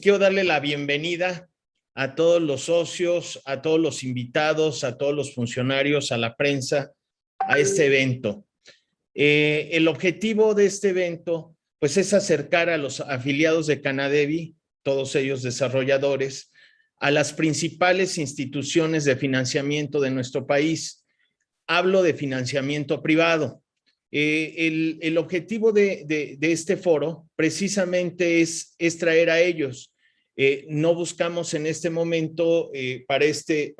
quiero darle la bienvenida a todos los socios, a todos los invitados, a todos los funcionarios, a la prensa, a este evento. El objetivo de este evento, pues, es acercar a los afiliados de Canadevi, todos ellos desarrolladores, a las principales instituciones de financiamiento de nuestro país. Hablo de financiamiento privado. El objetivo de este foro precisamente es traer a ellos. No buscamos en este momento para este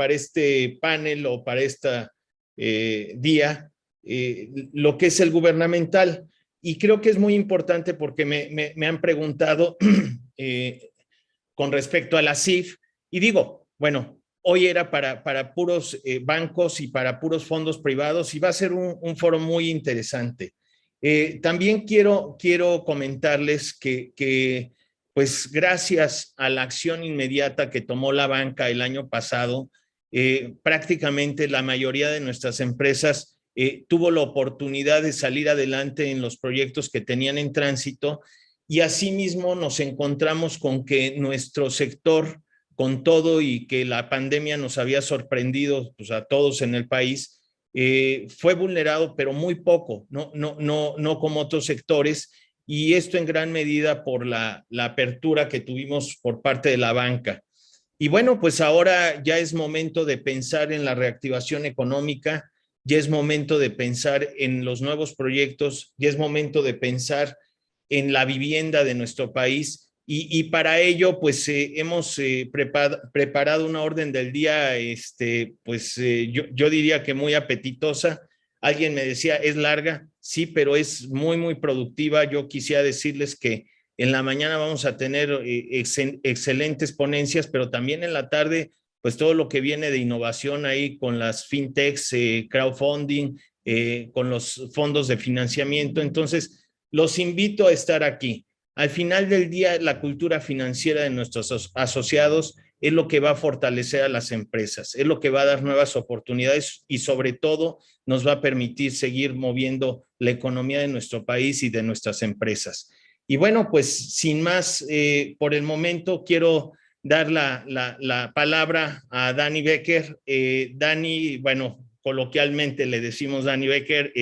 panel o para este día lo que es el gubernamental. Y creo que es muy importante porque me han preguntado con respecto a la CIF, y digo, bueno, hoy era para puros bancos y para puros fondos privados, y va a ser un foro muy interesante. También quiero comentarles que, pues, gracias a la acción inmediata que tomó la banca el año pasado, prácticamente la mayoría de nuestras empresas tuvo la oportunidad de salir adelante en los proyectos que tenían en tránsito, y asimismo nos encontramos con que nuestro sector, con todo y que la pandemia nos había sorprendido, pues, a todos en el país, fue vulnerado, pero muy poco, no como otros sectores, y esto en gran medida por la apertura que tuvimos por parte de la banca. Y bueno, pues ahora ya es momento de pensar en la reactivación económica, ya es momento de pensar en los nuevos proyectos, ya es momento de pensar en la vivienda de nuestro país, y para ello pues hemos preparado una orden del día, pues yo diría que muy apetitosa. Alguien me decía, es larga, sí, pero es muy productiva. Yo quisiera decirles que en la mañana vamos a tener excelentes ponencias, pero también en la tarde, pues todo lo que viene de innovación ahí con las fintechs, crowdfunding, con los fondos de financiamiento. Entonces, los invito a estar aquí. Al final del día, la cultura financiera de nuestros asociados es lo que va a fortalecer a las empresas, es lo que va a dar nuevas oportunidades y sobre todo nos va a permitir seguir moviendo la economía de nuestro país y de nuestras empresas. Y bueno, pues sin más, por el momento quiero dar la palabra a Dani Becker. Dani, bueno, coloquialmente le decimos Dani Becker,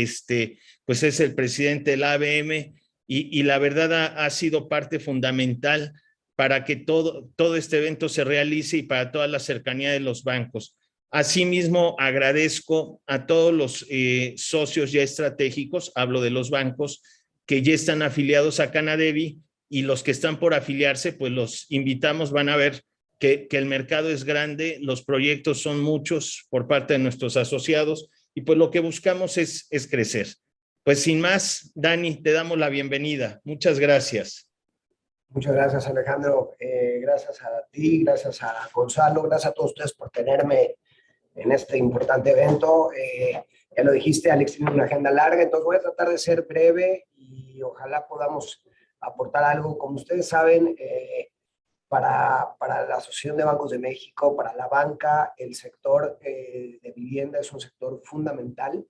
pues es el presidente del ABM, y la verdad ha sido parte fundamental para que todo este evento se realice y para toda la cercanía de los bancos. Asimismo, agradezco a todos los socios ya estratégicos, hablo de los bancos, que ya están afiliados a Canadevi, y los que están por afiliarse, pues los invitamos. Van a ver que el mercado es grande, los proyectos son muchos por parte de nuestros asociados, y pues lo que buscamos es crecer. Pues sin más, Dani, te damos la bienvenida. Muchas gracias. Muchas gracias, Alejandro. Gracias a ti, gracias a Gonzalo, gracias a todos ustedes por tenerme en este importante evento. Ya lo dijiste, Alex tiene una agenda larga, entonces voy a tratar de ser breve y ojalá podamos aportar algo. Como ustedes saben, para la Asociación de Bancos de México, para la banca, el sector de vivienda es un sector fundamental.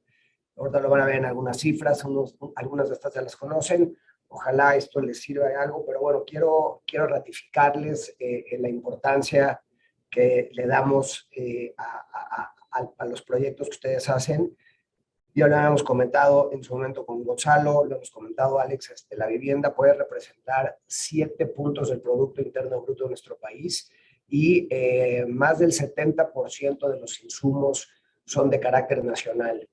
Ahorita lo van a ver en algunas cifras, algunas de estas ya las conocen. Ojalá esto les sirva de algo, pero bueno, quiero ratificarles la importancia que le damos a los proyectos que ustedes hacen. Ya lo habíamos comentado en su momento con Gonzalo, lo hemos comentado, Alex, la vivienda puede representar 7 puntos del Producto Interno Bruto de nuestro país, y más del 70% de los insumos son de carácter nacional.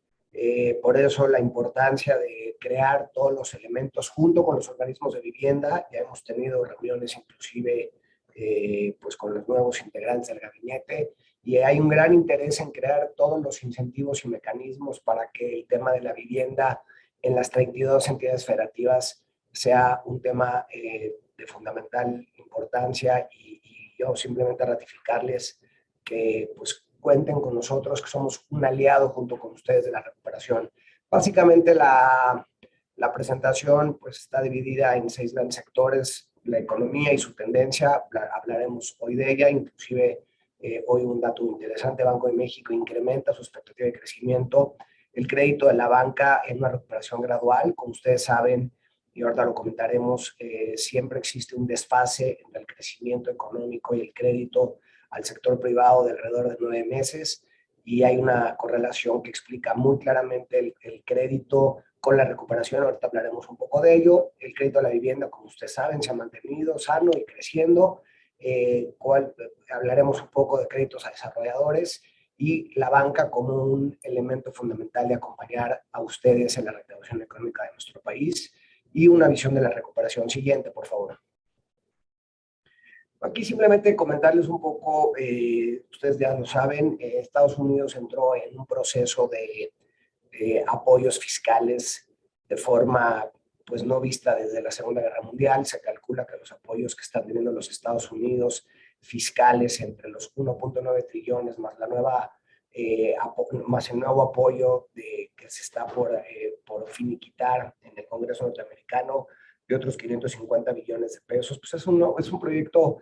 Por eso la importancia de crear todos los elementos junto con los organismos de vivienda. Ya hemos tenido reuniones inclusive pues con los nuevos integrantes del gabinete, y hay un gran interés en crear todos los incentivos y mecanismos para que el tema de la vivienda en las 32 entidades federativas sea un tema de fundamental importancia, y yo simplemente ratificarles que pues cuenten con nosotros, que somos un aliado junto con ustedes de la recuperación. Básicamente la presentación pues está dividida en 6 grandes sectores: la economía y su tendencia, hablaremos hoy de ella, inclusive hoy un dato interesante: Banco de México incrementa su expectativa de crecimiento, el crédito de la banca en una recuperación gradual. Como ustedes saben, y ahorita lo comentaremos, siempre existe un desfase entre el crecimiento económico y el crédito al sector privado de alrededor de 9 meses, y hay una correlación que explica muy claramente el crédito con la recuperación. Ahorita hablaremos un poco de ello. El crédito a la vivienda, como ustedes saben, se ha mantenido sano y creciendo. Hablaremos un poco de créditos a desarrolladores y la banca como un elemento fundamental de acompañar a ustedes en la reactivación económica de nuestro país. Y una visión de la recuperación. Siguiente, por favor. Aquí simplemente comentarles un poco, ustedes ya lo saben, Estados Unidos entró en un proceso de apoyos fiscales de forma pues no vista desde la Segunda Guerra Mundial. Se calcula que los apoyos que están teniendo los Estados Unidos fiscales entre los 1.9 trillones más la nueva más el nuevo apoyo que se está por finiquitar en el Congreso norteamericano de otros 550 billones de pesos, pues es un proyecto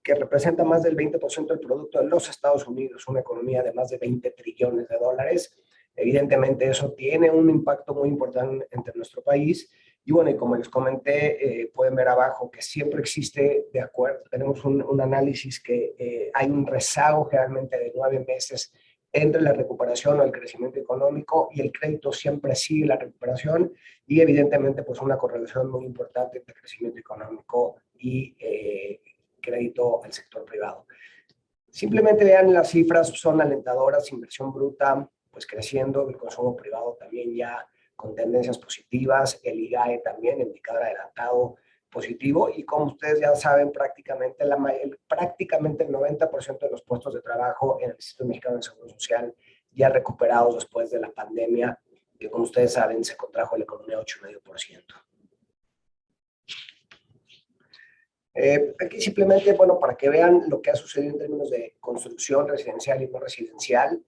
que representa más del 20% del producto de los Estados Unidos, una economía de más de 20 trillones de dólares. Evidentemente eso tiene un impacto muy importante entre nuestro país. Y bueno, y como les comenté, pueden ver abajo que siempre existe, de acuerdo, tenemos un análisis que hay un rezago generalmente de 9 meses entre la recuperación o el crecimiento económico, y el crédito siempre sigue la recuperación, y evidentemente pues una correlación muy importante entre crecimiento económico y crédito al sector privado. Simplemente vean las cifras, son alentadoras, inversión bruta pues creciendo, el consumo privado también ya con tendencias positivas, el IGAE también, indicador adelantado positivo, y como ustedes ya saben, prácticamente el 90% de los puestos de trabajo en el Instituto Mexicano de Seguro Social ya recuperados después de la pandemia, que como ustedes saben se contrajo la economía 8,5%. Aquí simplemente, bueno, para que vean lo que ha sucedido en términos de construcción residencial y no residencial,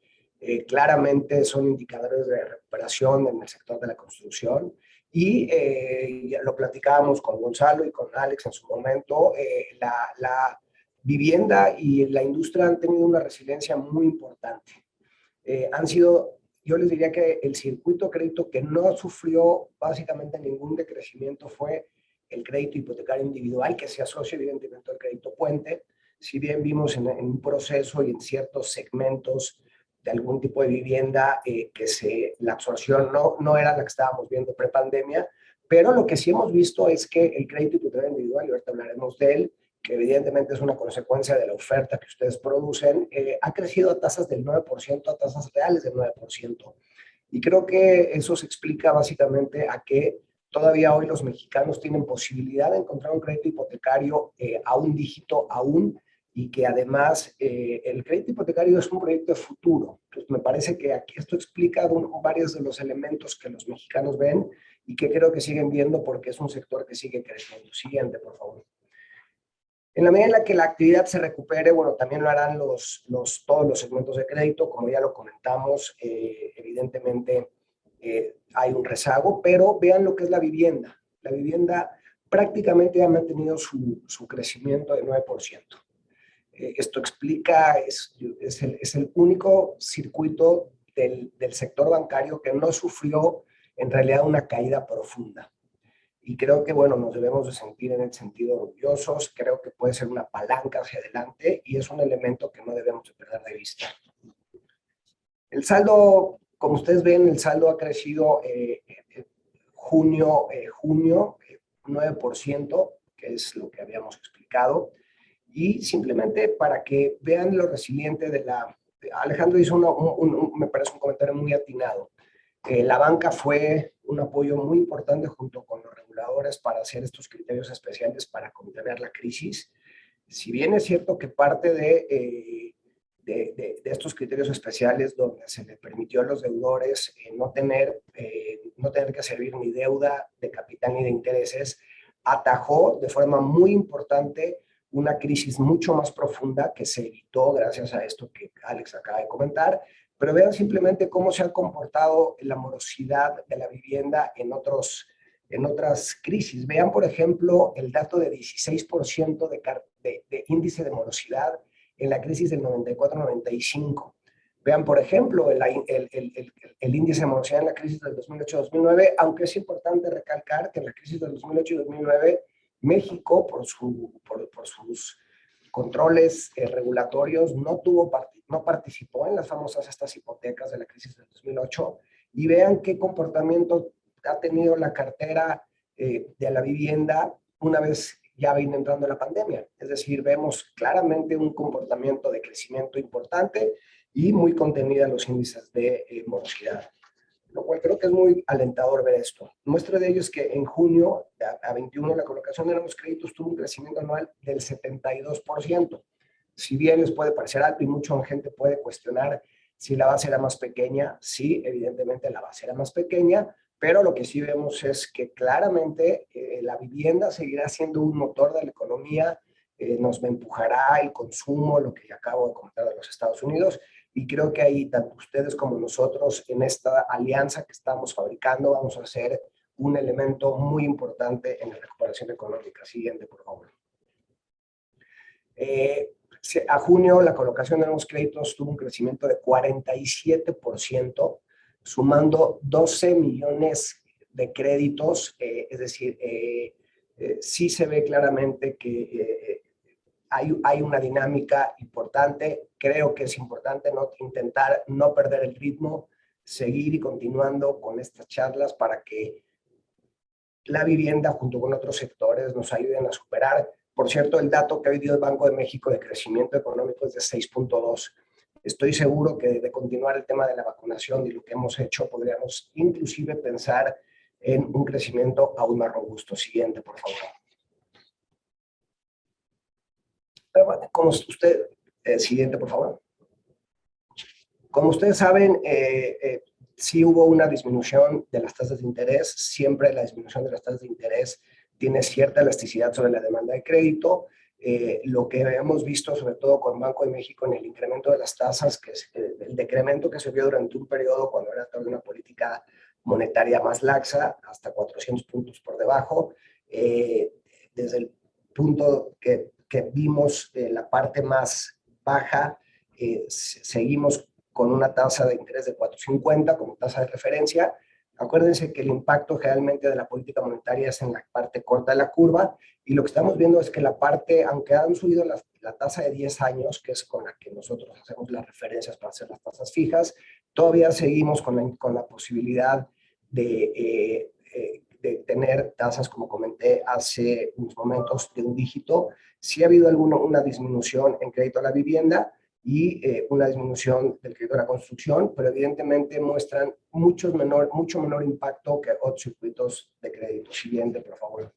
claramente son indicadores de recuperación en el sector de la construcción, y ya lo platicábamos con Gonzalo y con Alex en su momento, la vivienda y la industria han tenido una resiliencia muy importante. Yo les diría que el circuito crédito que no sufrió básicamente ningún decrecimiento fue el crédito hipotecario individual, que se asocia evidentemente al crédito puente. Si bien vimos en un proceso y en ciertos segmentos de algún tipo de vivienda la absorción no era la que estábamos viendo prepandemia, pero lo que sí hemos visto es que el crédito hipotecario individual, y ahorita hablaremos de él, que evidentemente es una consecuencia de la oferta que ustedes producen, ha crecido a tasas del 9%, a tasas reales del 9%. Y creo que eso se explica básicamente a que todavía hoy los mexicanos tienen posibilidad de encontrar un crédito hipotecario a un dígito aún, y que además el crédito hipotecario es un proyecto de futuro. Entonces me parece que aquí esto explica varios de los elementos que los mexicanos ven y que creo que siguen viendo, porque es un sector que sigue creciendo. Siguiente, por favor. En la medida en la que la actividad se recupere, bueno, también lo harán todos los segmentos de crédito, como ya lo comentamos, evidentemente hay un rezago, pero vean lo que es la vivienda. La vivienda prácticamente ha mantenido su crecimiento de 9%. Esto explica, es el único circuito del sector bancario que no sufrió en realidad una caída profunda. Y creo que, bueno, nos debemos de sentir en el sentido orgullosos. Creo que puede ser una palanca hacia adelante y es un elemento que no debemos de perder de vista. El saldo, como ustedes ven, el saldo ha crecido junio 9%, que es lo que habíamos explicado. Y simplemente para que vean lo resiliente Alejandro hizo me parece un comentario muy atinado. La banca fue un apoyo muy importante junto con los reguladores para hacer estos criterios especiales para contener la crisis. Si bien es cierto que parte de estos criterios especiales, donde se le permitió a los deudores no tener que servir ni deuda de capital ni de intereses, atajó de forma muy importante una crisis mucho más profunda que se evitó gracias a esto que Alex acaba de comentar. Pero vean simplemente cómo se ha comportado la morosidad de la vivienda en otras crisis. Vean, por ejemplo, el dato de 16% de índice de morosidad en la crisis del 94-95. Vean, por ejemplo, el índice de morosidad en la crisis del 2008-2009, aunque es importante recalcar que en la crisis del 2008 y 2009, México, por sus controles regulatorios, no participó en las famosas estas hipotecas de la crisis del 2008, y vean qué comportamiento ha tenido la cartera de la vivienda una vez ya viene entrando la pandemia. Es decir, vemos claramente un comportamiento de crecimiento importante y muy contenida en los índices de morosidad, lo cual creo que es muy alentador ver esto. Muestra de ello es que en junio a 21 la colocación de nuevos créditos tuvo un crecimiento anual del 72%. Si bien les puede parecer alto y mucha gente puede cuestionar si la base era más pequeña, sí, evidentemente la base era más pequeña, pero lo que sí vemos es que claramente la vivienda seguirá siendo un motor de la economía, nos empujará el consumo, lo que acabo de comentar de los Estados Unidos, y creo que ahí tanto ustedes como nosotros en esta alianza que estamos fabricando vamos a ser un elemento muy importante en la recuperación económica. Siguiente, por favor. A junio la colocación de nuevos créditos tuvo un crecimiento de 47%, sumando 12 millones de créditos, es decir, sí se ve claramente que hay una dinámica importante. Creo que es importante intentar no perder el ritmo, seguir y continuando con estas charlas para que la vivienda junto con otros sectores nos ayuden a superar. Por cierto, el dato que hoy dio el Banco de México de crecimiento económico es de 6.2. Estoy seguro que de continuar el tema de la vacunación y lo que hemos hecho, podríamos inclusive pensar en un crecimiento aún más robusto. Siguiente, por favor. Como usted, siguiente, por favor. Como ustedes saben, sí hubo una disminución de las tasas de interés. Siempre la disminución de las tasas de interés tiene cierta elasticidad sobre la demanda de crédito. Lo que hemos visto, sobre todo con Banco de México, en el incremento de las tasas, que es el decremento que se vio durante un periodo cuando era toda una política monetaria más laxa, hasta 400 puntos por debajo, desde el punto que vimos la parte más baja, seguimos con una tasa de interés de 4.50 como tasa de referencia. Acuérdense que el impacto generalmente de la política monetaria es en la parte corta de la curva, y lo que estamos viendo es que la parte, aunque han subido la tasa de 10 años, que es con la que nosotros hacemos las referencias para hacer las tasas fijas, todavía seguimos con la posibilidad de tener tasas, como comenté hace unos momentos, de un dígito. Sí ha habido una disminución en crédito a la vivienda y una disminución del crédito a la construcción, pero evidentemente muestran mucho menor impacto que otros circuitos de crédito. Siguiente, por favor.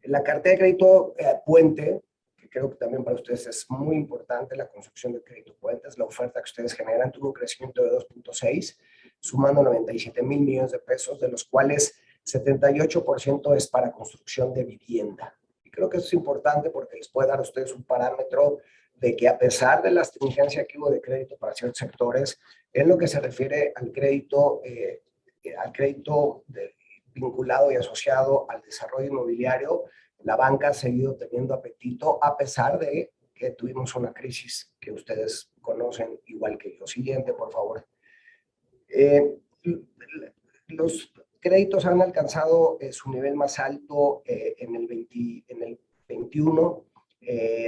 La cartera de crédito puente, que creo que también para ustedes es muy importante, la construcción de crédito puentes, la oferta que ustedes generan tuvo un crecimiento de 2.6, sumando 97,000 millones de pesos, de los cuales 78% es para construcción de vivienda. Y creo que eso es importante porque les puede dar a ustedes un parámetro de que, a pesar de la astringencia que hubo de crédito para ciertos sectores, en lo que se refiere al crédito vinculado y asociado al desarrollo inmobiliario, la banca ha seguido teniendo apetito, a pesar de que tuvimos una crisis que ustedes conocen igual que yo. Siguiente, por favor. Los créditos han alcanzado su nivel más alto en el 21.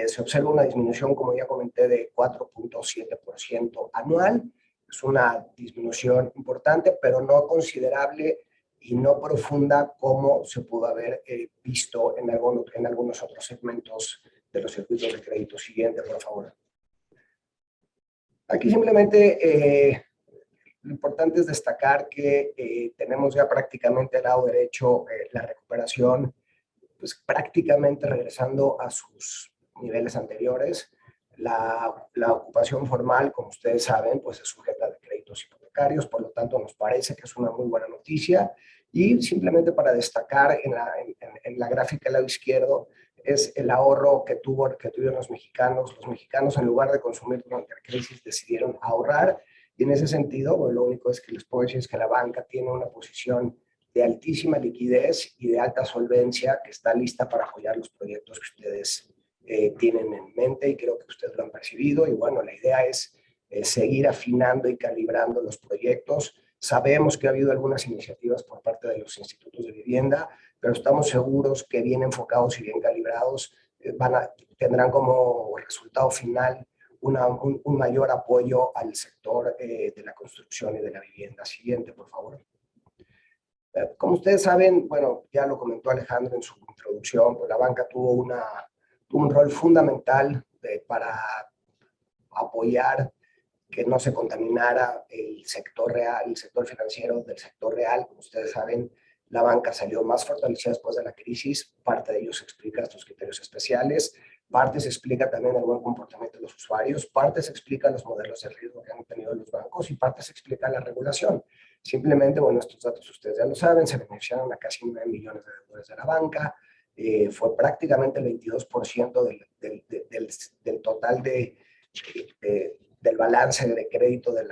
Se observa una disminución, como ya comenté, de 4.7% anual. Es una disminución importante, pero no considerable y no profunda como se pudo haber visto en algunos otros segmentos de los circuitos de crédito. Siguiente, por favor. Aquí simplemente lo importante es destacar que tenemos ya prácticamente al lado derecho la recuperación, pues prácticamente regresando a sus niveles anteriores. La ocupación formal, como ustedes saben, pues es sujeta a créditos hipotecarios, por lo tanto nos parece que es una muy buena noticia. Y simplemente para destacar en la gráfica del lado izquierdo es el ahorro que tuvieron los mexicanos. Los mexicanos, en lugar de consumir durante la crisis, decidieron ahorrar, y en ese sentido, bueno, lo único es que les puedo decir es que la banca tiene una posición de altísima liquidez y de alta solvencia que está lista para apoyar los proyectos que ustedes tienen en mente y creo que ustedes lo han percibido. Y bueno, la idea es seguir afinando y calibrando los proyectos. Sabemos que ha habido algunas iniciativas por parte de los institutos de vivienda, pero estamos seguros que bien enfocados y bien calibrados tendrán como resultado final un mayor apoyo al sector de la construcción y de la vivienda. Siguiente, por favor. Como ustedes saben, bueno, ya lo comentó Alejandro en su introducción, pues la banca tuvo un rol fundamental para apoyar que no se contaminara el sector real, el sector financiero del sector real. Como ustedes saben, la banca salió más fortalecida después de la crisis. Parte de ello se explica estos criterios especiales, parte se explica también el buen comportamiento de los usuarios, parte se explica los modelos de riesgo que han tenido los bancos y parte se explica la regulación. Simplemente, bueno, estos datos ustedes ya lo saben, se beneficiaron a casi 9 millones de deudores de la banca, fue prácticamente el 22% del total del balance de crédito de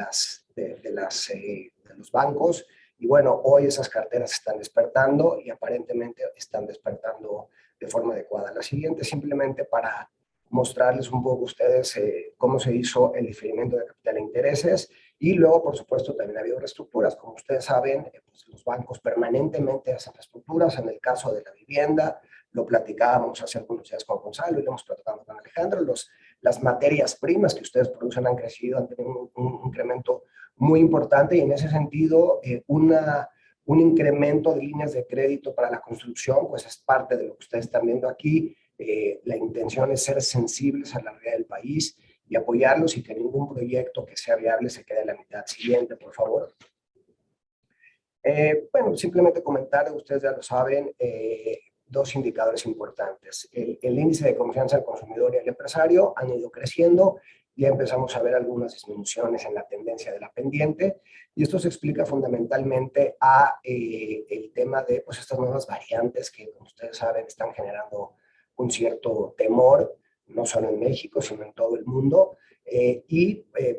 los bancos. Y bueno, hoy esas carteras están despertando y aparentemente están despertando de forma adecuada. La siguiente, simplemente para mostrarles un poco a ustedes cómo se hizo el diferimiento de capital e intereses. Y luego, por supuesto, también ha habido reestructuras. Como ustedes saben, pues los bancos permanentemente hacen reestructuras. En el caso de la vivienda, lo platicábamos hace algunos días con Gonzalo y lo hemos platicado con Alejandro. Las materias primas que ustedes producen han crecido, han tenido un incremento muy importante y en ese sentido un incremento de líneas de crédito para la construcción, pues es parte de lo que ustedes están viendo aquí. La intención es ser sensibles a la realidad del país y apoyarlos y que ningún proyecto que sea viable se quede a la mitad. Siguiente, por favor. Bueno, simplemente comentar, ustedes ya lo saben, dos indicadores importantes. El índice de confianza del consumidor y el empresario han ido creciendo. Ya empezamos a ver algunas disminuciones en la tendencia de la pendiente y esto se explica fundamentalmente a el tema de pues, estas nuevas variantes que, como ustedes saben, están generando un cierto temor, no solo en México, sino en todo el mundo.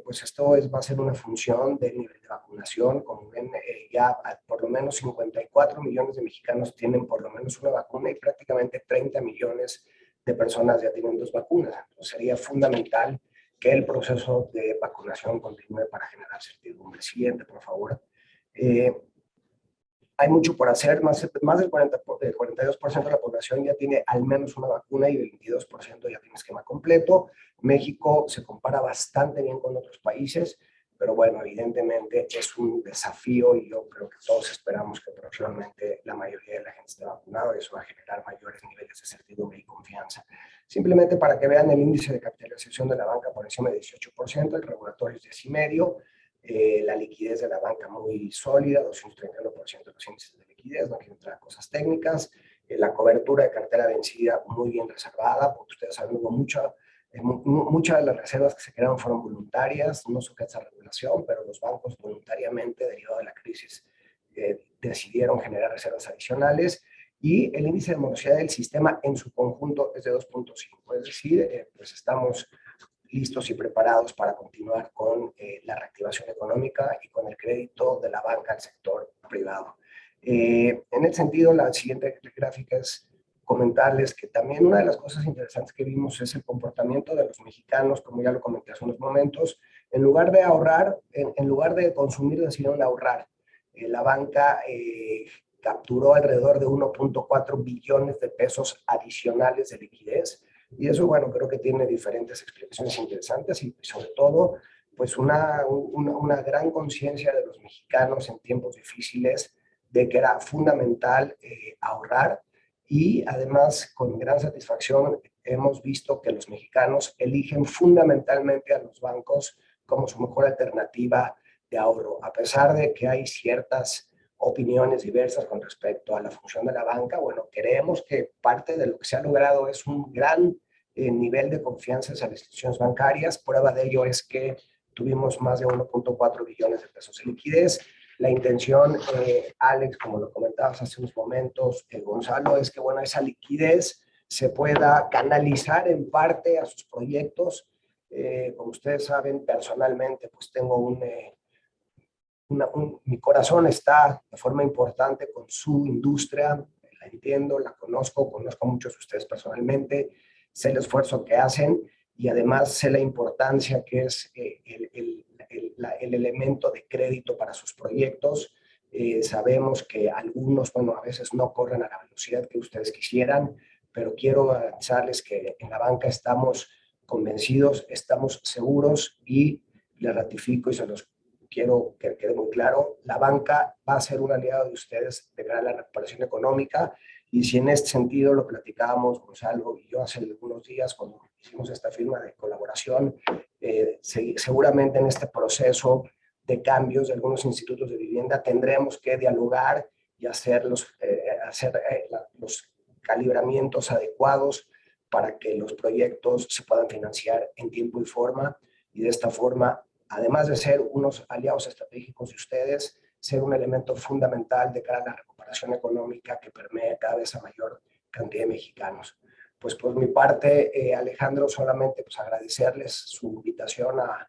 Pues esto va a ser una función del nivel de vacunación. Como ven, ya por lo menos 54 millones de mexicanos tienen por lo menos una vacuna y prácticamente 30 millones de personas ya tienen 2 vacunas. Entonces sería fundamental que el proceso de vacunación continúe para generar certidumbre. Siguiente, por favor. Hay mucho por hacer, más del 42% de la población ya tiene al menos una vacuna y el 22% ya tiene esquema completo. México se compara bastante bien con otros países, pero bueno, evidentemente es un desafío y yo creo que todos esperamos que próximamente la mayoría de la gente esté vacunada y eso va a generar mayores niveles de certidumbre y confianza. Simplemente para que vean el índice de capitalización de la banca por encima de 18%, el regulatorio es 10,5%, la liquidez de la banca muy sólida, 231% de los índices de liquidez, no quiero entrar a cosas técnicas, la cobertura de cartera vencida muy bien reservada, porque ustedes saben, hubo muchas de las reservas que se crearon fueron voluntarias, no sujeta a regulación, pero los bancos voluntariamente, derivado de la crisis, decidieron generar reservas adicionales y el índice de morosidad del sistema en su conjunto es de 2.5, es decir, pues estamos listos y preparados para continuar con la reactivación económica y con el crédito de la banca al sector privado. En el sentido, la siguiente gráfica es comentarles que también una de las cosas interesantes que vimos es el comportamiento de los mexicanos, como ya lo comenté hace unos momentos. En lugar de ahorrar, en lugar de consumir, decidieron ahorrar. La banca capturó alrededor de 1.4 billones de pesos adicionales de liquidez. Y eso, bueno, creo que tiene diferentes explicaciones interesantes y sobre todo, pues una gran conciencia de los mexicanos en tiempos difíciles de que era fundamental ahorrar y además con gran satisfacción hemos visto que los mexicanos eligen fundamentalmente a los bancos como su mejor alternativa de ahorro, a pesar de que hay ciertas opiniones diversas con respecto a la función de la banca. Bueno, creemos que parte de lo que se ha logrado es un gran nivel de confianza en las instituciones bancarias. Prueba de ello es que tuvimos más de 1.4 billones de pesos de liquidez. La intención, Alex, como lo comentabas hace unos momentos, Gonzalo, es que bueno, esa liquidez se pueda canalizar en parte a sus proyectos. Como ustedes saben, personalmente, pues tengo mi corazón está de forma importante con su industria, la entiendo, la conozco a muchos de ustedes personalmente. sé el esfuerzo que hacen y además sé la importancia que es el elemento de crédito para sus proyectos. Sabemos que algunos, bueno, a veces no corren a la velocidad que ustedes quisieran, pero quiero avisarles que en la banca estamos convencidos, estamos seguros y les ratifico y se los quiero que quede muy claro, la banca va a ser un aliado de ustedes de cara a la recuperación económica y si en este sentido lo platicábamos Gonzalo y yo hace algunos días cuando hicimos esta firma de colaboración, seguramente en este proceso de cambios de algunos institutos de vivienda tendremos que dialogar y hacer los calibramientos adecuados para que los proyectos se puedan financiar en tiempo y forma y de esta forma, además de ser unos aliados estratégicos de ustedes, ser un elemento fundamental de cara a la recuperación económica que permea cada vez a mayor cantidad de mexicanos. Pues por mi parte, Alejandro, solamente pues agradecerles su invitación a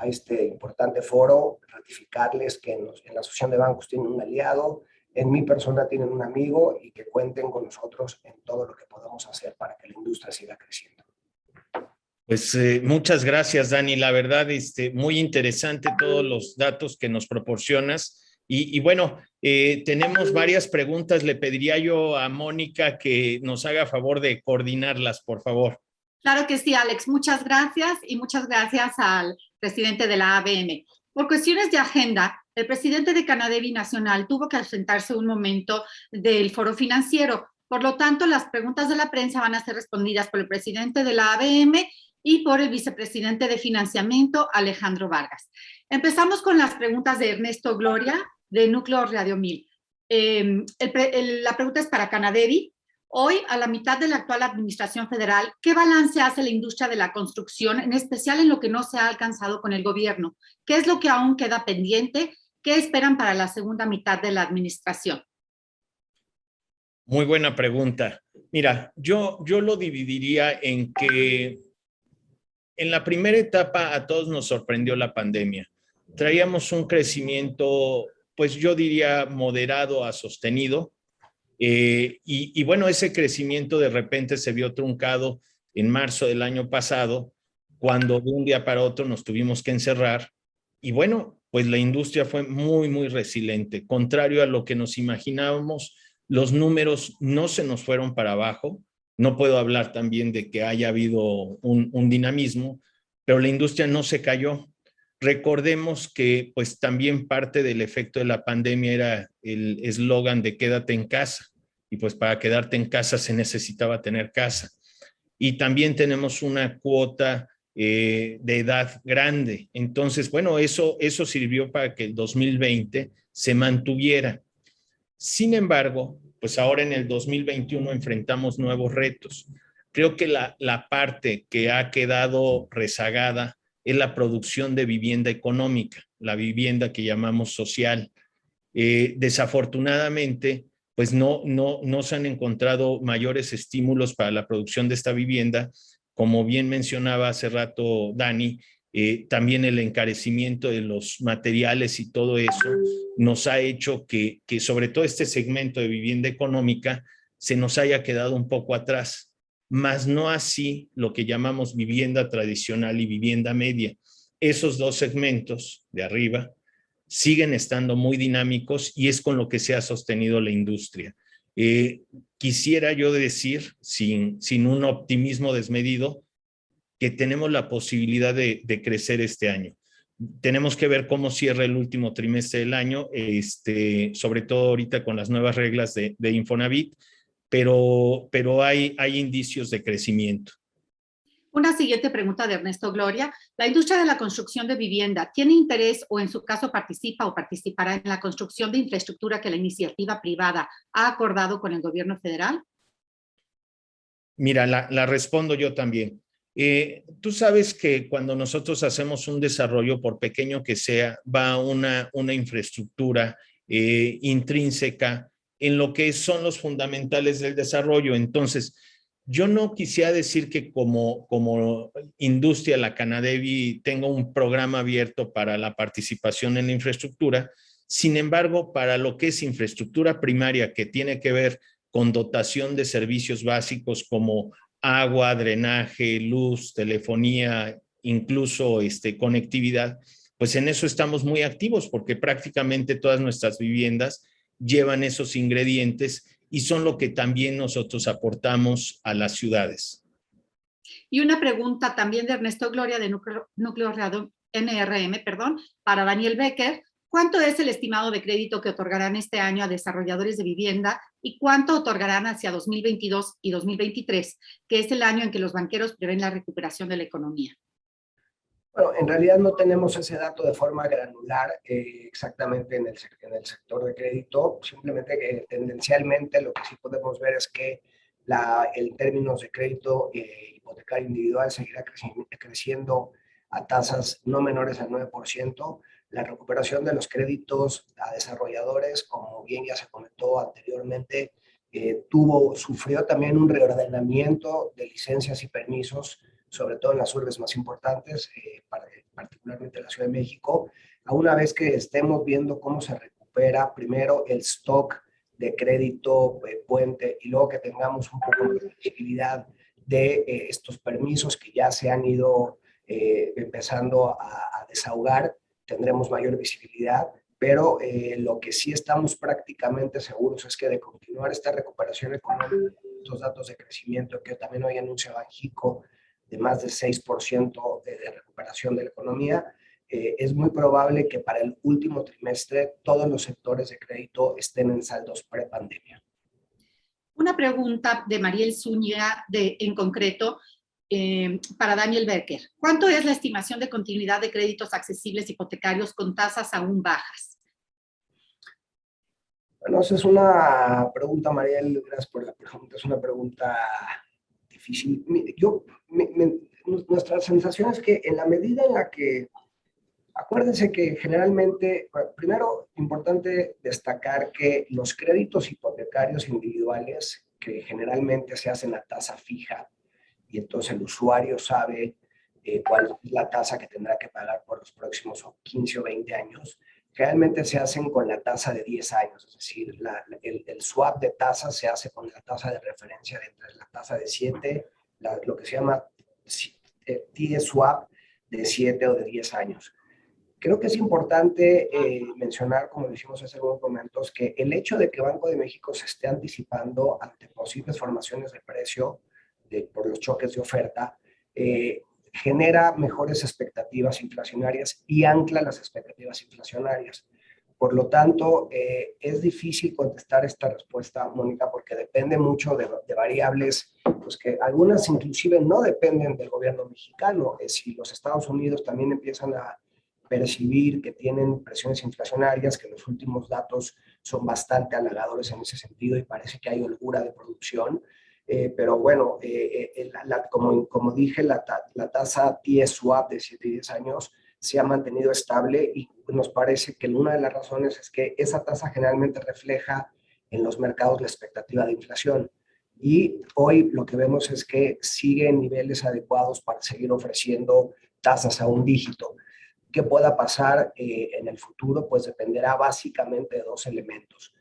este importante foro, ratificarles que en la Asociación de Bancos tienen un aliado, en mi persona tienen un amigo y que cuenten con nosotros en todo lo que podamos hacer para que la industria siga creciendo. Pues muchas gracias, Dani. La verdad, muy interesante todos los datos que nos proporcionas. Y bueno, tenemos varias preguntas. Le pediría yo a Mónica que nos haga favor de coordinarlas, por favor. Claro que sí, Alex. Muchas gracias y muchas gracias al presidente de la ABM. Por cuestiones de agenda, el presidente de Canadevi Nacional tuvo que ausentarse un momento del foro financiero. Por lo tanto, las preguntas de la prensa van a ser respondidas por el presidente de la ABM y por el vicepresidente de Financiamiento, Alejandro Vargas. Empezamos con las preguntas de Ernesto Gloria, de Núcleo Radio 1000. La pregunta es para Canadevi. Hoy, a la mitad de la actual administración federal, ¿qué balance hace la industria de la construcción, en especial en lo que no se ha alcanzado con el gobierno? ¿Qué es lo que aún queda pendiente? ¿Qué esperan para la segunda mitad de la administración? Muy buena pregunta. Mira, yo lo dividiría en que en la primera etapa a todos nos sorprendió la pandemia. Traíamos un crecimiento, pues yo diría moderado a sostenido. Y bueno, ese crecimiento de repente se vio truncado en marzo del año pasado, cuando de un día para otro nos tuvimos que encerrar. Y bueno, pues la industria fue muy, muy resiliente. Contrario a lo que nos imaginábamos, los números no se nos fueron para abajo. No puedo hablar también de que haya habido un dinamismo, pero la industria no se cayó. Recordemos que pues también parte del efecto de la pandemia era el eslogan de quédate en casa y pues para quedarte en casa se necesitaba tener casa. Y también tenemos una cuota de edad grande. Entonces, bueno, eso sirvió para que el 2020 se mantuviera. Sin embargo, pues ahora en el 2021 enfrentamos nuevos retos. Creo que la parte que ha quedado rezagada es la producción de vivienda económica, la vivienda que llamamos social. Desafortunadamente, pues no se han encontrado mayores estímulos para la producción de esta vivienda. Como bien mencionaba hace rato Dani, también el encarecimiento de los materiales y todo eso nos ha hecho que sobre todo este segmento de vivienda económica se nos haya quedado un poco atrás, más no así lo que llamamos vivienda tradicional y vivienda media. Esos dos segmentos de arriba siguen estando muy dinámicos y es con lo que se ha sostenido la industria. Quisiera yo decir, sin un optimismo desmedido, que tenemos la posibilidad de crecer este año. Tenemos que ver cómo cierra el último trimestre del año, sobre todo ahorita con las nuevas reglas de Infonavit, pero hay indicios de crecimiento. Una siguiente pregunta de Ernesto Gloria. ¿La industria de la construcción de vivienda tiene interés o en su caso participa o participará en la construcción de infraestructura que la iniciativa privada ha acordado con el gobierno federal? Mira, la respondo yo también. Tú sabes que cuando nosotros hacemos un desarrollo, por pequeño que sea, va una infraestructura intrínseca en lo que son los fundamentales del desarrollo. Entonces, yo no quisiera decir que como industria, la Canadevi tenga un programa abierto para la participación en la infraestructura. Sin embargo, para lo que es infraestructura primaria, que tiene que ver con dotación de servicios básicos como agua, drenaje, luz, telefonía, incluso conectividad, pues en eso estamos muy activos porque prácticamente todas nuestras viviendas llevan esos ingredientes y son lo que también nosotros aportamos a las ciudades. Y una pregunta también de Ernesto Gloria de Núcleo Reado NRM, para Daniel Becker. ¿Cuánto es el estimado de crédito que otorgarán este año a desarrolladores de vivienda y cuánto otorgarán hacia 2022 y 2023, que es el año en que los banqueros prevén la recuperación de la economía? Bueno, en realidad no tenemos ese dato de forma granular exactamente en el sector de crédito, simplemente que tendencialmente lo que sí podemos ver es que en términos de crédito hipotecario individual seguirá creciendo a tasas no menores al 9%. La recuperación de los créditos a desarrolladores, como bien ya se comentó anteriormente, sufrió también un reordenamiento de licencias y permisos, sobre todo en las urbes más importantes, particularmente la Ciudad de México, a una vez que estemos viendo cómo se recupera primero el stock de crédito puente y luego que tengamos un poco de visibilidad de estos permisos que ya se han ido empezando a desahogar, tendremos mayor visibilidad, pero lo que sí estamos prácticamente seguros es que de continuar esta recuperación económica, estos datos de crecimiento que también hoy anuncia Banxico, de más de 6% de recuperación de la economía, es muy probable que para el último trimestre todos los sectores de crédito estén en saldos prepandemia. Una pregunta de Mariel Zúñiga en concreto para Daniel Becker. ¿Cuánto es la estimación de continuidad de créditos accesibles hipotecarios con tasas aún bajas? Bueno, esa es una pregunta, Mariel, gracias por la pregunta, es una pregunta difícil. Nuestra sensación es que en la medida en la que, acuérdense que generalmente, primero, importante destacar que los créditos hipotecarios individuales, que generalmente se hacen a tasa fija, y entonces el usuario sabe cuál es la tasa que tendrá que pagar por los próximos 15 o 20 años, realmente se hacen con la tasa de 10 años, es decir, el swap de tasas se hace con la tasa de referencia de entre la tasa de 7, lo que se llama T-swap de 7 o de 10 años. Creo que es importante mencionar, como lo hicimos hace algunos momentos, que el hecho de que Banco de México se esté anticipando ante posibles formaciones de precio por los choques de oferta, genera mejores expectativas inflacionarias y ancla las expectativas inflacionarias. Por lo tanto, es difícil contestar esta respuesta, Mónica, porque depende mucho de variables, pues que algunas inclusive no dependen del gobierno mexicano. Si los Estados Unidos también empiezan a percibir que tienen presiones inflacionarias, que los últimos datos son bastante halagadores en ese sentido y parece que hay holgura de producción. Pero bueno, como dije, la tasa T-swap de 7 y 10 años se ha mantenido estable y nos parece que una de las razones es que esa tasa generalmente refleja en los mercados la expectativa de inflación. Y hoy lo que vemos es que sigue en niveles adecuados para seguir ofreciendo tasas a un dígito. ¿Qué pueda pasar en el futuro? Pues dependerá básicamente de dos elementos.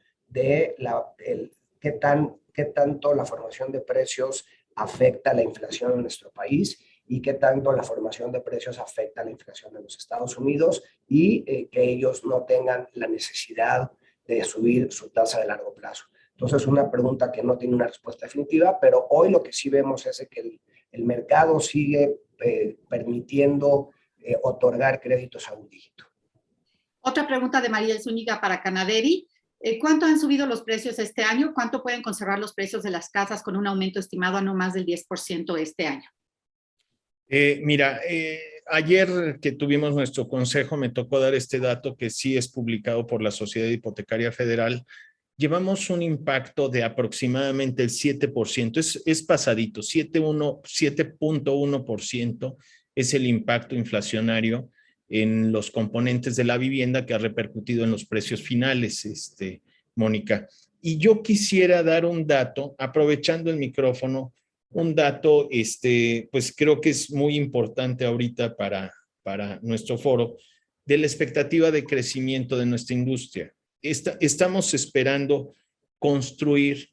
Qué tanto la formación de precios afecta la inflación en nuestro país y qué tanto la formación de precios afecta la inflación en los Estados Unidos y que ellos no tengan la necesidad de subir su tasa de largo plazo. Entonces, una pregunta que no tiene una respuesta definitiva, pero hoy lo que sí vemos es que el mercado sigue permitiendo otorgar créditos a un dígito. Otra pregunta de Mariel Zúñiga para Canaderi. ¿Cuánto han subido los precios este año? ¿Cuánto pueden conservar los precios de las casas con un aumento estimado a no más del 10% este año? Mira, ayer que tuvimos nuestro consejo me tocó dar este dato que sí es publicado por la Sociedad Hipotecaria Federal. Llevamos un impacto de aproximadamente el 7%, es pasadito, 7.1% es el impacto inflacionario en los componentes de la vivienda que ha repercutido en los precios finales, Mónica. Y yo quisiera dar un dato, aprovechando el micrófono, un dato, pues creo que es muy importante ahorita para nuestro foro, de la expectativa de crecimiento de nuestra industria. Estamos esperando construir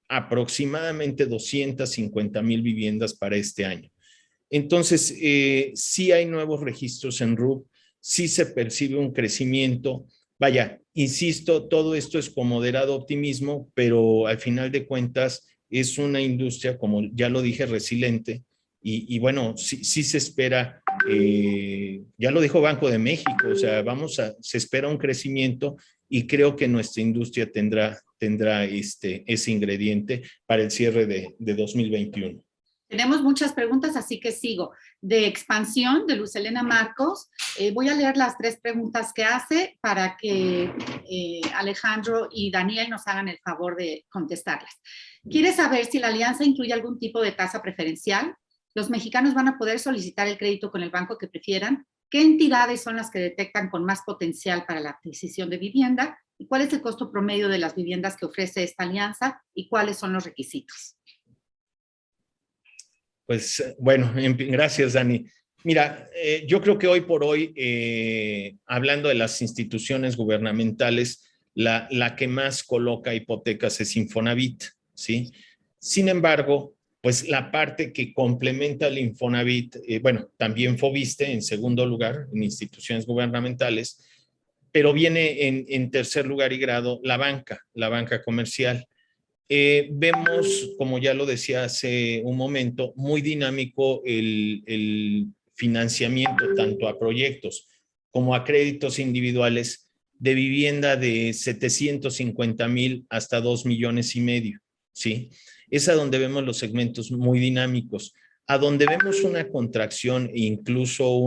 aproximadamente 250,000 viviendas para este año. Entonces, sí hay nuevos registros en RUP, sí se percibe un crecimiento. Vaya, insisto, todo esto es con moderado optimismo, pero al final de cuentas es una industria, como ya lo dije, resiliente. Y bueno, sí se espera, ya lo dijo Banco de México, o sea, se espera un crecimiento y creo que nuestra industria tendrá ese ingrediente para el cierre de 2021. Tenemos muchas preguntas, así que sigo. De expansión, de Luz Helena Marcos, voy a leer las 3 preguntas que hace para que Alejandro y Daniel nos hagan el favor de contestarlas. Quiere saber si la alianza incluye algún tipo de tasa preferencial. ¿Los mexicanos van a poder solicitar el crédito con el banco que prefieran? ¿Qué entidades son las que detectan con más potencial para la adquisición de vivienda? ¿Y cuál es el costo promedio de las viviendas que ofrece esta alianza? ¿Y cuáles son los requisitos? Pues bueno, gracias, Dani. Mira, yo creo que hoy por hoy, hablando de las instituciones gubernamentales, la que más coloca hipotecas es Infonavit, ¿sí? Sin embargo, pues la parte que complementa el Infonavit, bueno, también Foviste en segundo lugar, en instituciones gubernamentales, pero viene en tercer lugar y grado la banca comercial. Vemos, como ya lo decía hace un momento, muy dinámico el financiamiento tanto a proyectos como a créditos individuales de vivienda de 750,000 hasta 2,5 millones, ¿sí? Es a donde vemos los segmentos muy dinámicos. A donde vemos una contracción e incluso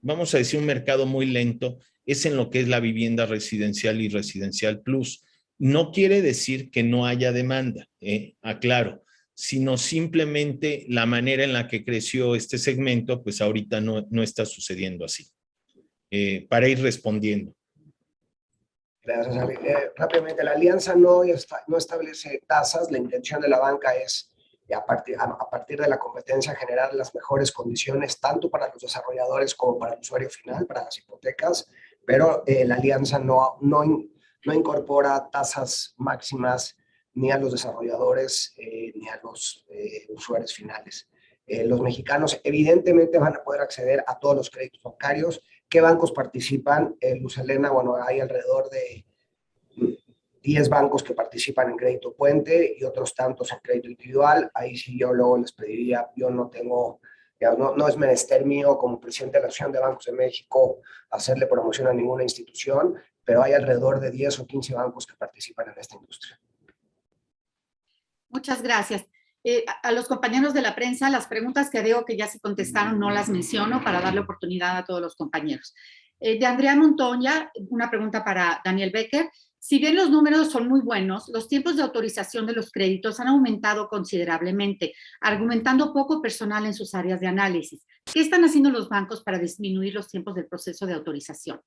vamos a decir, un mercado muy lento, es en lo que es la vivienda residencial y residencial plus. No quiere decir que no haya demanda, aclaro, sino simplemente la manera en la que creció este segmento, pues ahorita no está sucediendo así. Para ir respondiendo. Gracias, Ale. Rápidamente, la alianza no establece tasas. La intención de la banca es, a partir de la competencia, generar las mejores condiciones, tanto para los desarrolladores como para el usuario final, para las hipotecas, pero la alianza no incorpora tasas máximas ni a los desarrolladores ni a los usuarios finales. Los mexicanos evidentemente van a poder acceder a todos los créditos bancarios. ¿Qué bancos participan? Luz Helena, bueno, hay alrededor de 10 bancos que participan en crédito puente y otros tantos en crédito individual. Ahí sí yo luego les pediría, yo no tengo, no es menester mío como presidente de la Asociación de Bancos de México hacerle promoción a ninguna institución, pero hay alrededor de 10 o 15 bancos que participan en esta industria. Muchas gracias. A los compañeros de la prensa, las preguntas que veo que ya se contestaron no las menciono para darle oportunidad a todos los compañeros. De Andrea Montoya, una pregunta para Daniel Becker. Si bien los números son muy buenos, los tiempos de autorización de los créditos han aumentado considerablemente, argumentando poco personal en sus áreas de análisis. ¿Qué están haciendo los bancos para disminuir los tiempos del proceso de autorización?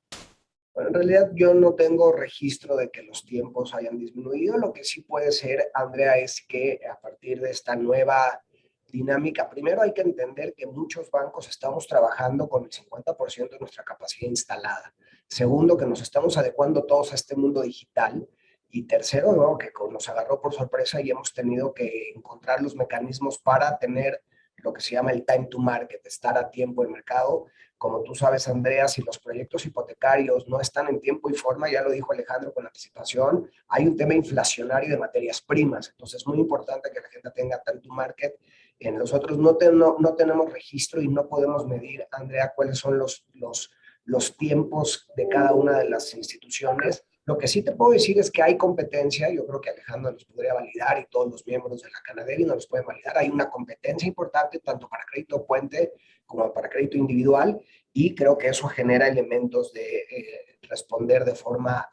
Bueno, en realidad yo no tengo registro de que los tiempos hayan disminuido. Lo que sí puede ser, Andrea, es que a partir de esta nueva dinámica, primero hay que entender que muchos bancos estamos trabajando con el 50% de nuestra capacidad instalada. Segundo, que nos estamos adecuando todos a este mundo digital. Y tercero, ¿no?, que nos agarró por sorpresa y hemos tenido que encontrar los mecanismos para tener lo que se llama el time to market, estar a tiempo en mercado. Como tú sabes, Andrea, si los proyectos hipotecarios no están en tiempo y forma, ya lo dijo Alejandro con anticipación, hay un tema inflacionario de materias primas. Entonces es muy importante que la gente tenga time to market. Nosotros no tenemos registro y no podemos medir, Andrea, cuáles son los tiempos de cada una de las instituciones. Lo que sí te puedo decir es que hay competencia. Yo creo que Alejandro nos podría validar y todos los miembros de la Canadevi nos los pueden validar. Hay una competencia importante tanto para crédito puente como para crédito individual, y creo que eso genera elementos de responder de forma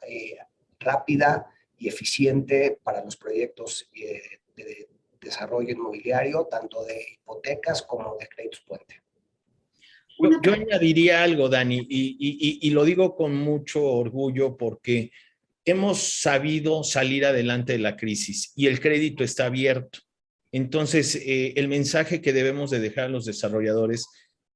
rápida y eficiente para los proyectos de desarrollo inmobiliario, tanto de hipotecas como de créditos puente. Yo añadiría algo, Dani, y lo digo con mucho orgullo porque hemos sabido salir adelante de la crisis y el crédito está abierto. Entonces, el mensaje que debemos de dejar a los desarrolladores,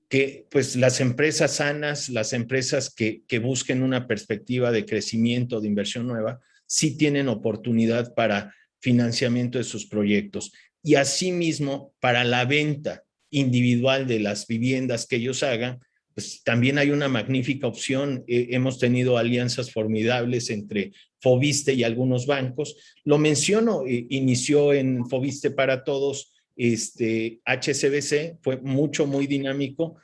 que pues las empresas sanas, las empresas que busquen una perspectiva de crecimiento, de inversión nueva, sí tienen oportunidad para financiamiento de sus proyectos. Y asimismo, para la venta individual de las viviendas que ellos hagan, pues también hay una magnífica opción. Hemos tenido alianzas formidables entre Foviste y algunos bancos. Lo menciono, inició en Foviste para Todos, HSBC, fue muy dinámico.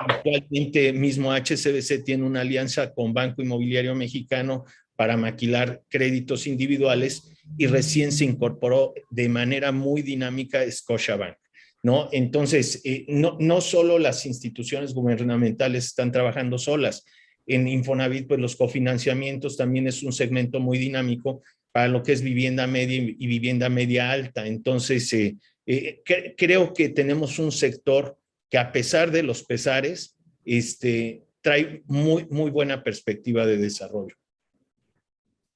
Actualmente mismo HSBC tiene una alianza con Banco Inmobiliario Mexicano para maquilar créditos individuales y recién se incorporó de manera muy dinámica Scotiabank, ¿no? Entonces, no solo las instituciones gubernamentales están trabajando solas. En Infonavit, pues los cofinanciamientos también es un segmento muy dinámico para lo que es vivienda media y vivienda media alta. Entonces, creo que tenemos un sector que, a pesar de los pesares, trae muy buena perspectiva de desarrollo.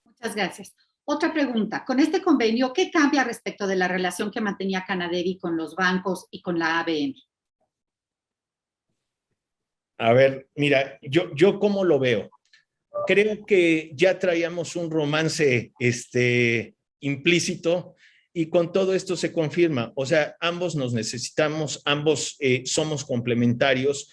Muchas gracias. Otra pregunta. Con este convenio, ¿qué cambia respecto de la relación que mantenía Canadevi con los bancos y con la ABM? A ver, mira, yo cómo lo veo. Creo que ya traíamos un romance implícito y con todo esto se confirma. O sea, ambos nos necesitamos, ambos somos complementarios.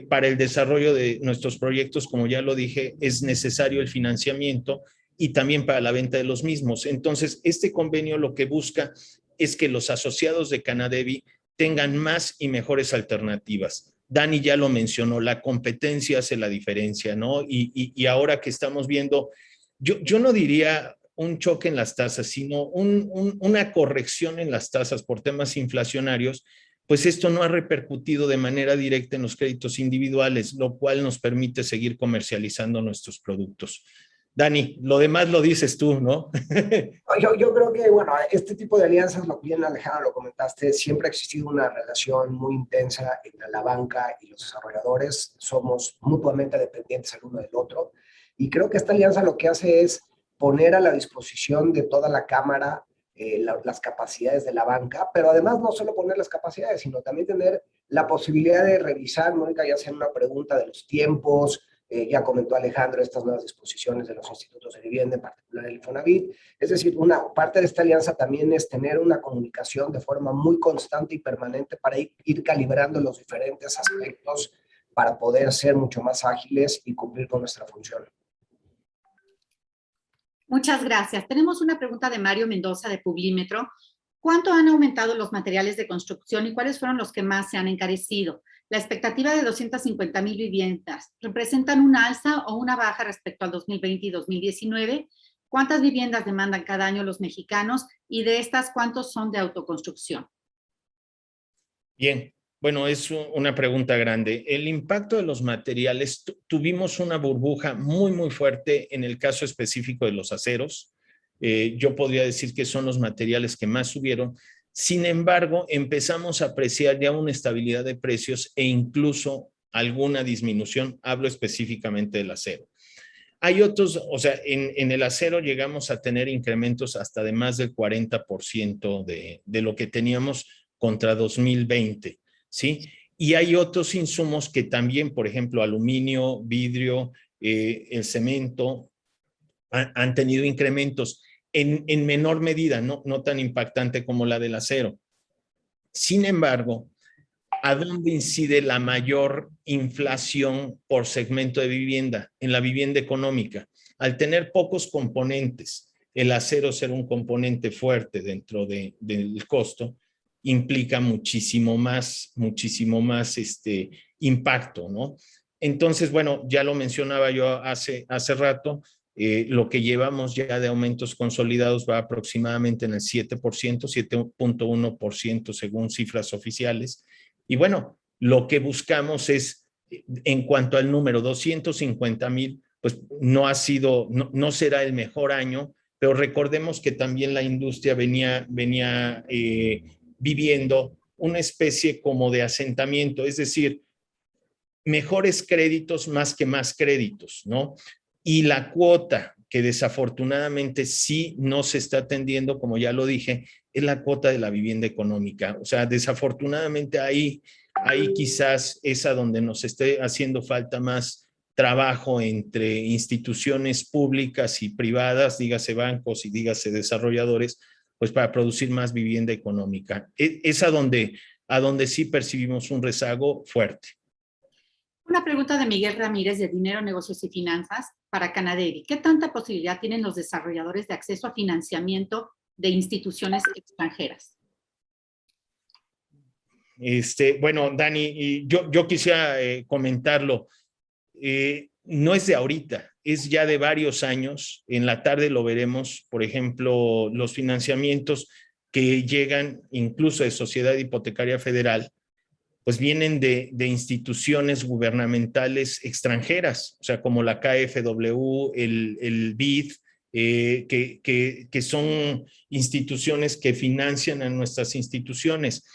Para el desarrollo de nuestros proyectos, como ya lo dije, es necesario el financiamiento y también para la venta de los mismos. Entonces, este convenio lo que busca es que los asociados de Canadevi tengan más y mejores alternativas. Dani ya lo mencionó, la competencia hace la diferencia, ¿no? Y ahora que estamos viendo, yo no diría un choque en las tasas, sino una corrección en las tasas por temas inflacionarios, pues esto no ha repercutido de manera directa en los créditos individuales, lo cual nos permite seguir comercializando nuestros productos. Dani, lo demás lo dices tú, ¿no? Yo creo que, bueno, este tipo de alianzas, lo bien Alejandro lo comentaste, siempre ha existido una relación muy intensa entre la banca y los desarrolladores. Somos mutuamente dependientes el uno del otro. Y creo que esta alianza lo que hace es poner a la disposición de toda la Cámara las capacidades de la banca, pero además no solo poner las capacidades, sino también tener la posibilidad de revisar, Mónica, ya sea una pregunta de los tiempos, ya comentó Alejandro estas nuevas disposiciones de los institutos de vivienda, en particular el Infonavit. Es decir, una parte de esta alianza también es tener una comunicación de forma muy constante y permanente para ir calibrando los diferentes aspectos para poder ser mucho más ágiles y cumplir con nuestra función. Muchas gracias. Tenemos una pregunta de Mario Mendoza de Publímetro. ¿Cuánto han aumentado los materiales de construcción y cuáles fueron los que más se han encarecido? La expectativa de 250,000 viviendas, ¿representan una alza o una baja respecto al 2020 y 2019? ¿Cuántas viviendas demandan cada año los mexicanos? Y de estas, ¿cuántos son de autoconstrucción? Bien, bueno, es una pregunta grande. El impacto de los materiales, tuvimos una burbuja muy fuerte en el caso específico de los aceros. Yo podría decir que son los materiales que más subieron. Sin embargo, empezamos a apreciar ya una estabilidad de precios e incluso alguna disminución. Hablo específicamente del acero. Hay otros, o sea, en el acero llegamos a tener incrementos hasta de más del 40% de lo que teníamos contra 2020, ¿sí? Y hay otros insumos que también, por ejemplo, aluminio, vidrio, el cemento, han tenido incrementos en menor medida, no tan impactante como la del acero. Sin embargo, ¿a dónde incide la mayor inflación por segmento de vivienda? En la vivienda económica. Al tener pocos componentes, el acero ser un componente fuerte dentro del costo, implica muchísimo más impacto, ¿no? Entonces, bueno, ya lo mencionaba yo hace rato, lo que llevamos ya de aumentos consolidados va aproximadamente en el 7%, 7.1% según cifras oficiales. Y bueno, lo que buscamos es, en cuanto al número, 250,000, pues no será el mejor año, pero recordemos que también la industria venía viviendo una especie como de asentamiento, es decir, mejores créditos más que más créditos, ¿no? Y la cuota que desafortunadamente sí no se está atendiendo, como ya lo dije, es la cuota de la vivienda económica. O sea, desafortunadamente ahí quizás es a donde nos esté haciendo falta más trabajo entre instituciones públicas y privadas, dígase bancos y dígase desarrolladores, pues para producir más vivienda económica. Es a donde sí percibimos un rezago fuerte. Una pregunta de Miguel Ramírez de Dinero, Negocios y Finanzas para Canadevi. ¿Qué tanta posibilidad tienen los desarrolladores de acceso a financiamiento de instituciones extranjeras? Bueno, Dani, yo quisiera comentarlo. No es de ahorita, es ya de varios años. En la tarde lo veremos, por ejemplo, los financiamientos que llegan incluso de Sociedad Hipotecaria Federal, pues vienen de instituciones gubernamentales extranjeras, o sea, como la KfW, el BID, que son instituciones que financian a nuestras instituciones.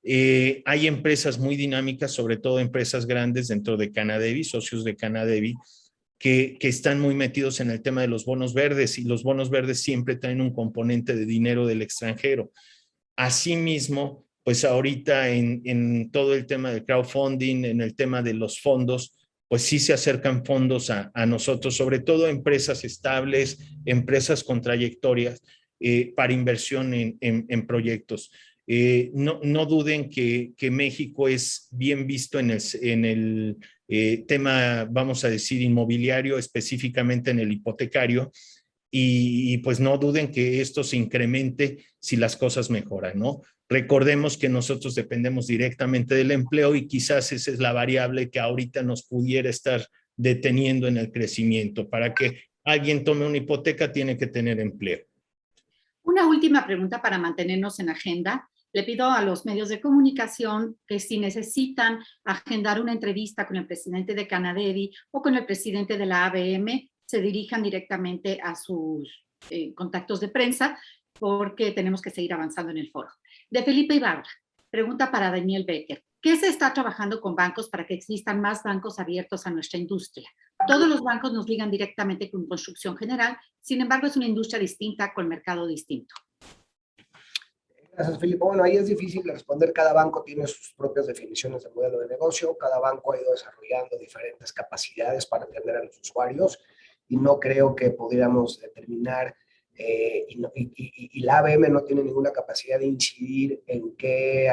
Hay empresas muy dinámicas, sobre todo empresas grandes dentro de Canadevi, socios de Canadevi, que están muy metidos en el tema de los bonos verdes, y los bonos verdes siempre traen un componente de dinero del extranjero. Asimismo, pues ahorita en todo el tema del crowdfunding, en el tema de los fondos, pues sí se acercan fondos a nosotros, sobre todo empresas estables, empresas con trayectorias para inversión en proyectos. No duden que México es bien visto en el tema, vamos a decir, inmobiliario, específicamente en el hipotecario, y pues no duden que esto se incremente si las cosas mejoran, ¿no? Recordemos que nosotros dependemos directamente del empleo y quizás esa es la variable que ahorita nos pudiera estar deteniendo en el crecimiento. Para que alguien tome una hipoteca tiene que tener empleo. Una última pregunta para mantenernos en agenda. Le pido a los medios de comunicación que si necesitan agendar una entrevista con el presidente de Canadevi o con el presidente de la ABM, se dirijan directamente a sus contactos de prensa, porque tenemos que seguir avanzando en el foro. De Felipe Ibarra, pregunta para Daniel Becker. ¿Qué se está trabajando con bancos para que existan más bancos abiertos a nuestra industria? Todos los bancos nos ligan directamente con construcción general, sin embargo es una industria distinta con mercado distinto. Gracias, Felipe. Bueno, ahí es difícil de responder. Cada banco tiene sus propias definiciones de modelo de negocio. Cada banco ha ido desarrollando diferentes capacidades para atender a los usuarios y no creo que pudiéramos determinar y la ABM no tiene ninguna capacidad de incidir en qué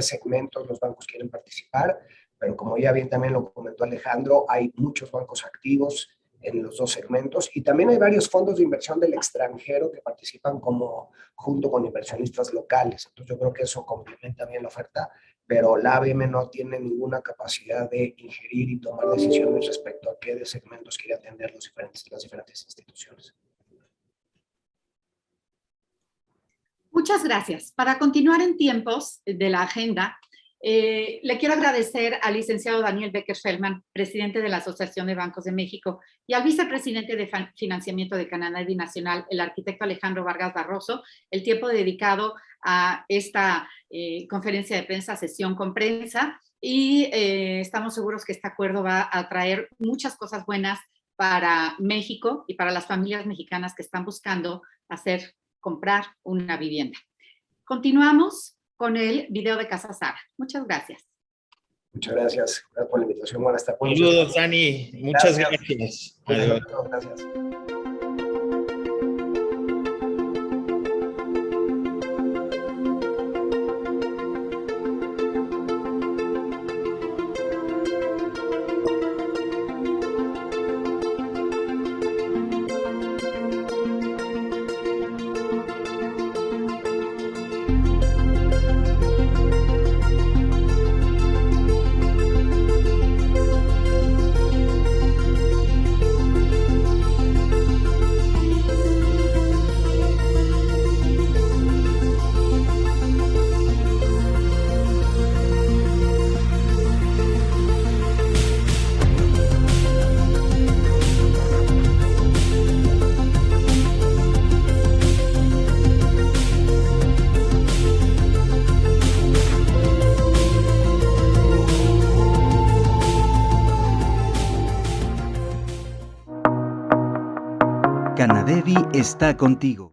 segmentos los bancos quieren participar, pero como ya bien también lo comentó Alejandro, hay muchos bancos activos en los dos segmentos y también hay varios fondos de inversión del extranjero que participan junto con inversionistas locales. Entonces yo creo que eso complementa bien la oferta, pero la ABM no tiene ninguna capacidad de ingerir y tomar decisiones respecto a qué de segmentos quiere atender las diferentes instituciones. Muchas gracias. Para continuar en tiempos de la agenda, le quiero agradecer al licenciado Daniel Becker-Feldman, presidente de la Asociación de Bancos de México, y al vicepresidente de Financiamiento de Canadevi Nacional, el arquitecto Alejandro Vargas Barroso, el tiempo dedicado a esta conferencia de prensa, sesión con prensa, y estamos seguros que este acuerdo va a traer muchas cosas buenas para México y para las familias mexicanas que están buscando comprar una vivienda. Continuamos con el video de Casa Sara. Muchas gracias. Muchas gracias. Gracias por la invitación. Buenas tardes. Saludos, Dani. Muchas gracias. Adiós. Gracias. Canadevi está contigo.